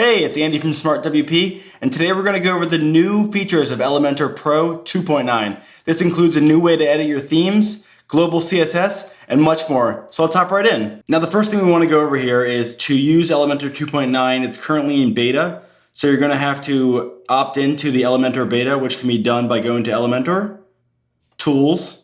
Hey, it's Andy from SmartWP, and today we're going to go over the new features of Elementor Pro 2.9. This includes a new way to edit your themes, global CSS, and much more. So let's hop right in. Now the first thing we want to go over here is to use Elementor 2.9. It's currently in beta, so you're going to have to opt into the Elementor beta, which can be done by going to Elementor, Tools,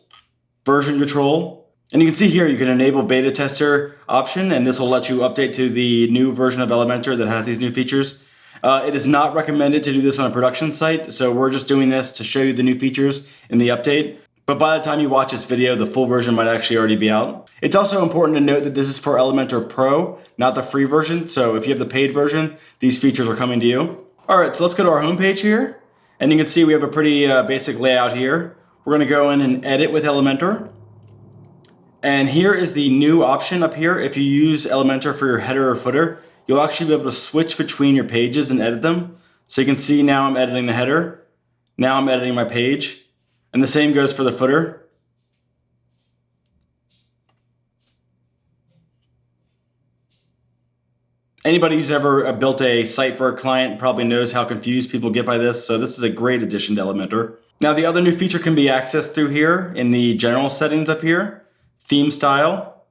Version Control, and you can see here you can enable beta tester option, and this will let you update to the new version of Elementor that has these new features. It is not recommended to do this on a production site, so we're just doing this to show you the new features in the update. But by the time you watch this video, the full version might actually already be out. It's also important to note that this is for Elementor Pro, not the free version. So if you have the paid version, these features are coming to you. All right, so let's go to our homepage here. And you can see we have a pretty basic layout here. We're gonna go in and edit with Elementor. And here is the new option up here. If you use Elementor for your header or footer, you'll actually be able to switch between your pages and edit them. So you can see now I'm editing the header. Now I'm editing my page. And the same goes for the footer. Anybody who's ever built a site for a client probably knows how confused people get by this. So this is a great addition to Elementor. Now the other new feature can be accessed through here in the general settings up here. Theme style,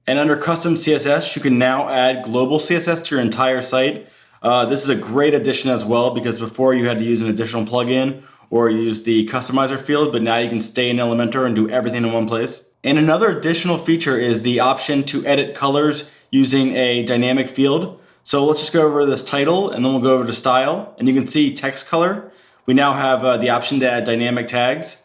and under custom CSS you can now add global CSS to your entire site. This is a great addition as well, because before you had to use an additional plugin or use the customizer field, but now you can stay in Elementor and do everything in one place. And another additional feature is the option to edit colors using a dynamic field. So let's just go over this title and then we'll go over to style, and you can see text color. We now have the option to add dynamic tags.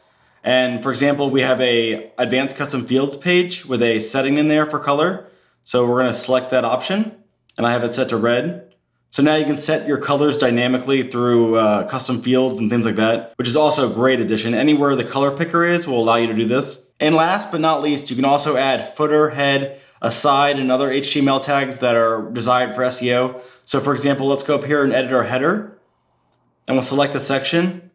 And for example, we have a advanced custom fields page with a setting in there for color. So we're going to select that option, and I have it set to red. So now you can set your colors dynamically through custom fields and things like that, which is also a great addition. Anywhere the color picker is will allow you to do this. And last but not least, you can also add footer, head, aside, and other HTML tags that are designed for SEO. So for example, let's go up here and edit our header, and we'll select the section.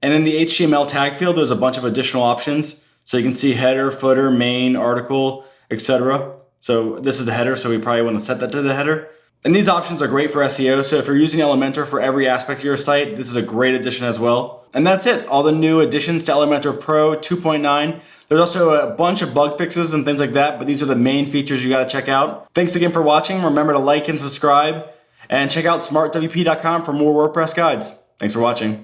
And in the HTML tag field, there's a bunch of additional options. So you can see header, footer, main, article, etc. So this is the header, so we probably want to set that to the header. And these options are great for SEO. So if you're using Elementor for every aspect of your site, this is a great addition as well. And that's it, all the new additions to Elementor Pro 2.9. There's also a bunch of bug fixes and things like that, but these are the main features you gotta check out. Thanks again for watching. Remember to like and subscribe, and check out smartwp.com for more WordPress guides. Thanks for watching.